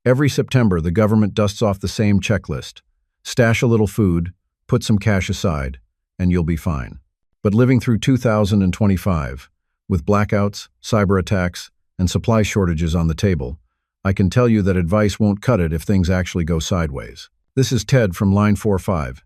Every September, the government dusts off the same checklist. Stash a little food, put some cash aside, and you'll be fine. But living through 2025, with blackouts, cyberattacks, and supply shortages on the table, I can tell you that advice won't cut it if things actually go sideways. This is Ted from Line 45,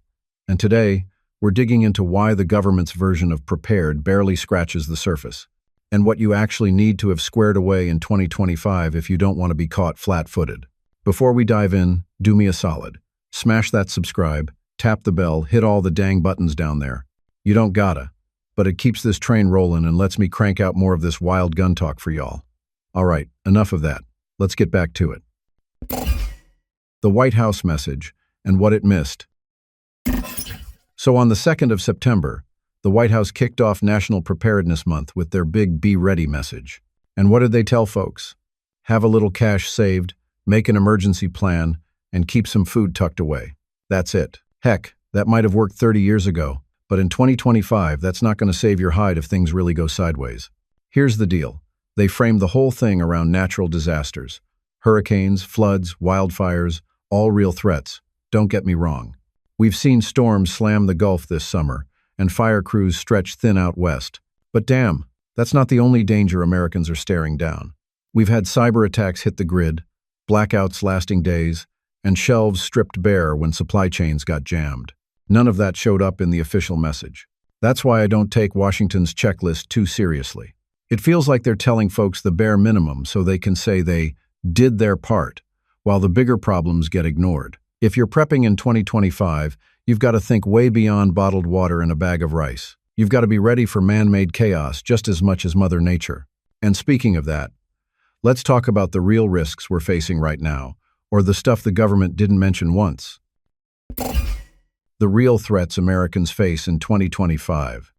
and today, we're digging into why the government's version of prepared barely scratches the surface, and what you actually need to have squared away in 2025 if you don't want to be caught flat-footed. Before we dive in, do me a solid. Smash that subscribe, tap the bell, hit all the dang buttons down there. You don't gotta, but it keeps this train rolling and lets me crank out more of this wild gun talk for y'all. All right, enough of that. Let's get back to it. The White House message and what it missed. So on the 2nd of September, the White House kicked off National Preparedness Month with their big Be Ready message. And what did they tell folks? Have a little cash saved, make an emergency plan, and keep some food tucked away. That's it. Heck, that might have worked 30 years ago, but in 2025, that's not going to save your hide if things really go sideways. Here's the deal. They framed the whole thing around natural disasters. Hurricanes, floods, wildfires, all real threats. Don't get me wrong. We've seen storms slam the Gulf this summer, and fire crews stretch thin out west. But damn, that's not the only danger Americans are staring down. We've had cyber attacks hit the grid, blackouts lasting days, and shelves stripped bare when supply chains got jammed. None of that showed up in the official message. That's why I don't take Washington's checklist too seriously. It feels like they're telling folks the bare minimum so they can say they did their part, while the bigger problems get ignored. If you're prepping in 2025, you've got to think way beyond bottled water and a bag of rice. You've got to be ready for man-made chaos just as much as Mother Nature. And speaking of that, let's talk about the real risks we're facing right now, or the stuff the government didn't mention once. The real threats Americans face in 2025.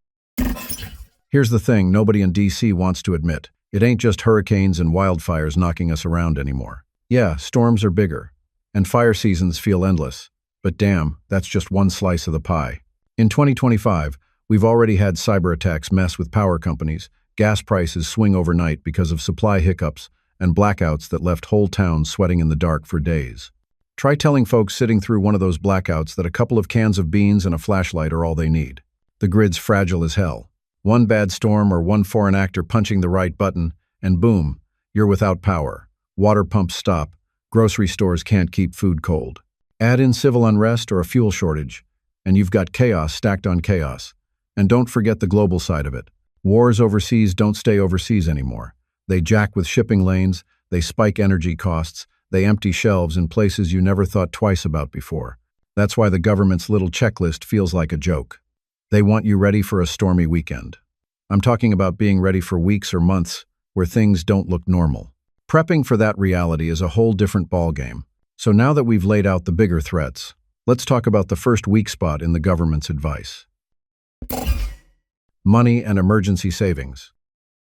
Here's the thing nobody in D.C. wants to admit. It ain't just hurricanes and wildfires knocking us around anymore. Yeah, storms are bigger, and fire seasons feel endless. But damn, that's just one slice of the pie. In 2025, we've already had cyber attacks mess with power companies, gas prices swing overnight because of supply hiccups, and blackouts that left whole towns sweating in the dark for days. Try telling folks sitting through one of those blackouts that a couple of cans of beans and a flashlight are all they need. The grid's fragile as hell. One bad storm or one foreign actor punching the right button, and boom, you're without power. Water pumps stop. Grocery stores can't keep food cold. Add in civil unrest or a fuel shortage, and you've got chaos stacked on chaos. And don't forget the global side of it. Wars overseas don't stay overseas anymore. They jack with shipping lanes, they spike energy costs, they empty shelves in places you never thought twice about before. That's why the government's little checklist feels like a joke. They want you ready for a stormy weekend. I'm talking about being ready for weeks or months where things don't look normal. Prepping for that reality is a whole different ballgame. So now that we've laid out the bigger threats, let's talk about the first weak spot in the government's advice. Money and emergency savings.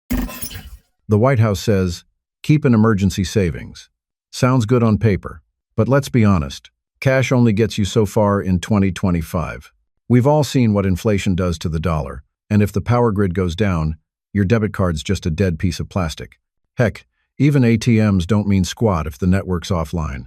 The White House says, keep an emergency savings. Sounds good on paper, but let's be honest, cash only gets you so far in 2025. We've all seen what inflation does to the dollar, and if the power grid goes down, your debit card's just a dead piece of plastic. Heck, even ATMs don't mean squat if the network's offline.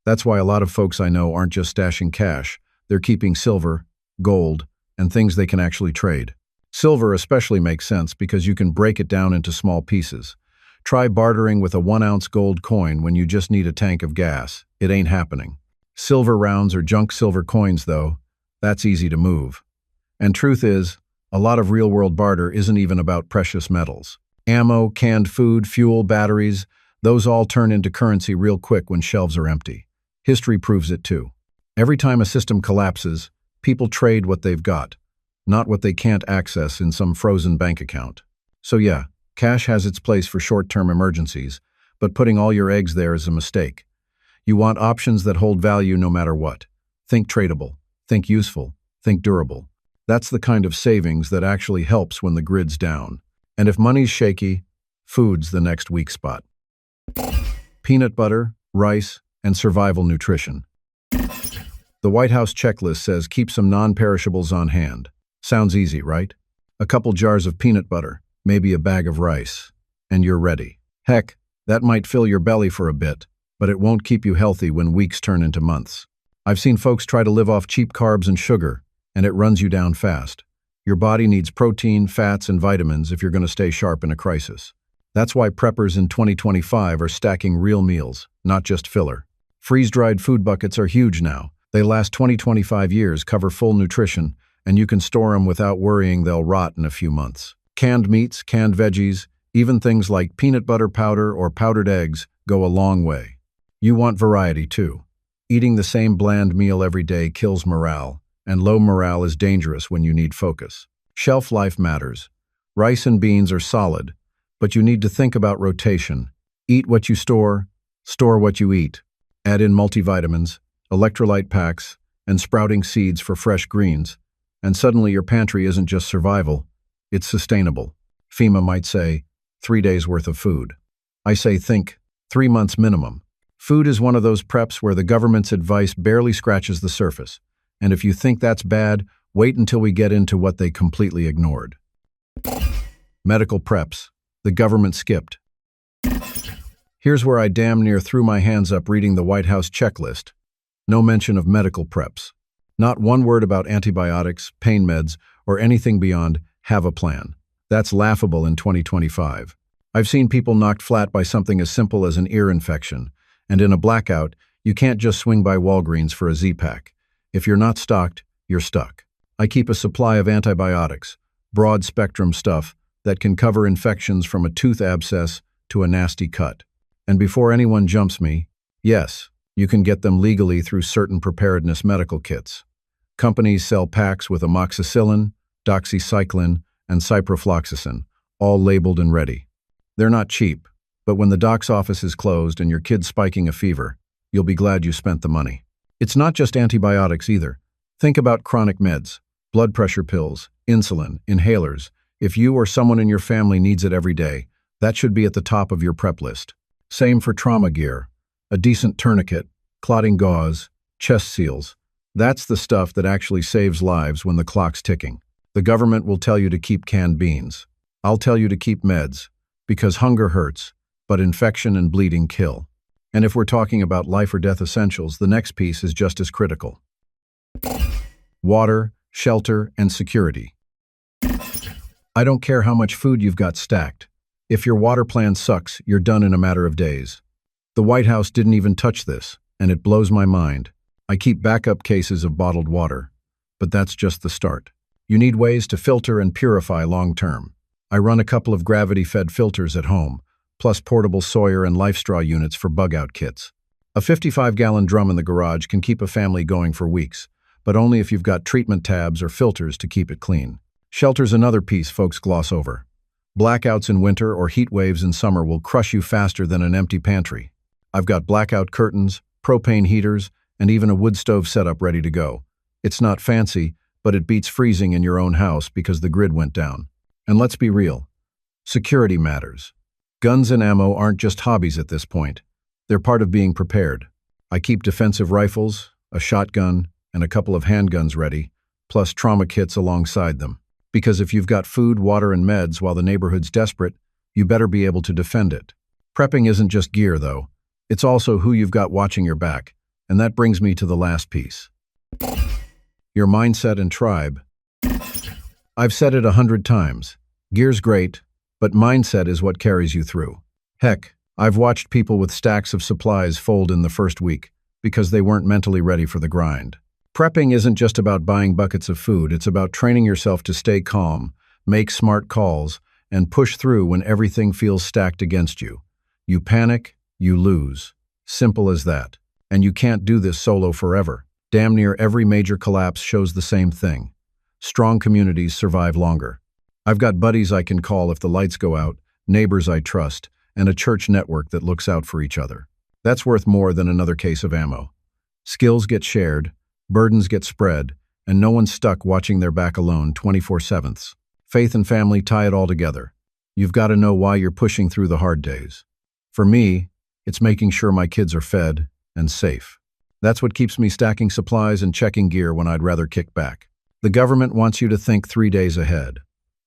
That's why a lot of folks I know aren't just stashing cash, they're keeping silver, gold, and things they can actually trade. Silver especially makes sense because you can break it down into small pieces. Try bartering with a 1-ounce gold coin when you just need a tank of gas. It ain't happening. Silver rounds or junk silver coins, though, that's easy to move. And truth is, a lot of real-world barter isn't even about precious metals. Ammo, canned food, fuel, batteries, those all turn into currency real quick when shelves are empty. History proves it too. Every time a system collapses, people trade what they've got, not what they can't access in some frozen bank account. So yeah, cash has its place for short-term emergencies, but putting all your eggs there is a mistake. You want options that hold value no matter what. Think tradable, think useful, think durable. That's the kind of savings that actually helps when the grid's down. And if money's shaky, food's the next weak spot. Peanut butter, rice, and survival nutrition. The White House checklist says keep some non-perishables on hand. Sounds easy, right? A couple jars of peanut butter, maybe a bag of rice, and you're ready. Heck, that might fill your belly for a bit, but it won't keep you healthy when weeks turn into months. I've seen folks try to live off cheap carbs and sugar, and it runs you down fast. Your body needs protein, fats, and vitamins if you're going to stay sharp in a crisis. That's why preppers in 2025 are stacking real meals, not just filler. Freeze-dried food buckets are huge now. They last 20-25 years, cover full nutrition, and you can store them without worrying they'll rot in a few months. Canned meats, canned veggies, even things like peanut butter powder or powdered eggs go a long way. You want variety too. Eating the same bland meal every day kills morale, and low morale is dangerous when you need focus. Shelf life matters. Rice and beans are solid, but you need to think about rotation. Eat what you store what you eat. Add in multivitamins, electrolyte packs, and sprouting seeds for fresh greens, and suddenly your pantry isn't just survival, it's sustainable. FEMA might say, 3 days worth of food. I say think 3 months minimum. Food is one of those preps where the government's advice barely scratches the surface, and if you think that's bad, wait until we get into what they completely ignored. Medical preps. The government skipped. Here's where I damn near threw my hands up reading the White House checklist. No mention of medical preps. Not one word about antibiotics, pain meds, or anything beyond have a plan. That's laughable in 2025. I've seen people knocked flat by something as simple as an ear infection, and in a blackout, you can't just swing by Walgreens for a Z-Pack. If you're not stocked, you're stuck. I keep a supply of antibiotics, broad-spectrum stuff that can cover infections from a tooth abscess to a nasty cut. And before anyone jumps me, yes, you can get them legally through certain preparedness medical kits. Companies sell packs with amoxicillin, doxycycline, and ciprofloxacin, all labeled and ready. They're not cheap, but when the doc's office is closed and your kid's spiking a fever, you'll be glad you spent the money. It's not just antibiotics either. Think about chronic meds, blood pressure pills, insulin, inhalers. If you or someone in your family needs it every day, that should be at the top of your prep list. Same for trauma gear. A decent tourniquet, clotting gauze, chest seals. That's the stuff that actually saves lives when the clock's ticking. The government will tell you to keep canned beans. I'll tell you to keep meds, because hunger hurts, but infection and bleeding kill. And if we're talking about life or death essentials, the next piece is just as critical. Water, shelter, and security. I don't care how much food you've got stacked. If your water plan sucks, you're done in a matter of days. The White House didn't even touch this, and it blows my mind. I keep backup cases of bottled water, but that's just the start. You need ways to filter and purify long-term. I run a couple of gravity-fed filters at home, plus portable Sawyer and LifeStraw units for bug-out kits. A 55-gallon drum in the garage can keep a family going for weeks, but only if you've got treatment tabs or filters to keep it clean. Shelter's another piece folks gloss over. Blackouts in winter or heat waves in summer will crush you faster than an empty pantry. I've got blackout curtains, propane heaters, and even a wood stove setup ready to go. It's not fancy, but it beats freezing in your own house because the grid went down. And let's be real. Security matters. Guns and ammo aren't just hobbies at this point. They're part of being prepared. I keep defensive rifles, a shotgun, and a couple of handguns ready, plus trauma kits alongside them. Because if you've got food, water, and meds while the neighborhood's desperate, you better be able to defend it. Prepping isn't just gear, though. It's also who you've got watching your back. And that brings me to the last piece. Your mindset and tribe. I've said it 100 times. Gear's great, but mindset is what carries you through. Heck, I've watched people with stacks of supplies fold in the first week because they weren't mentally ready for the grind. Prepping isn't just about buying buckets of food, it's about training yourself to stay calm, make smart calls, and push through when everything feels stacked against you. You panic, you lose. Simple as that. And you can't do this solo forever. Damn near every major collapse shows the same thing. Strong communities survive longer. I've got buddies I can call if the lights go out, neighbors I trust, and a church network that looks out for each other. That's worth more than another case of ammo. Skills get shared, burdens get spread, and no one's stuck watching their back alone 24/7. Faith and family tie it all together. You've got to know why you're pushing through the hard days. For me, it's making sure my kids are fed and safe. That's what keeps me stacking supplies and checking gear when I'd rather kick back. The government wants you to think 3 days ahead.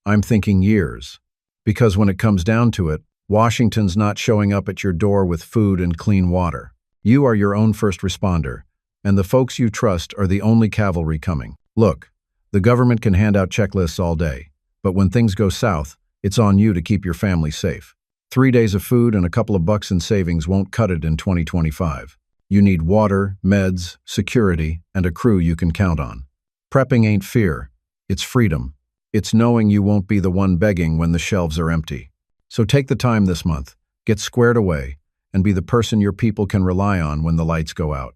I'm thinking years. Because when it comes down to it, Washington's not showing up at your door with food and clean water. You are your own first responder, and the folks you trust are the only cavalry coming. Look, the government can hand out checklists all day, but when things go south, it's on you to keep your family safe. 3 days of food and a couple of bucks in savings won't cut it in 2025. You need water, meds, security, and a crew you can count on. Prepping ain't fear, it's freedom. It's knowing you won't be the one begging when the shelves are empty. So take the time this month, get squared away, and be the person your people can rely on when the lights go out.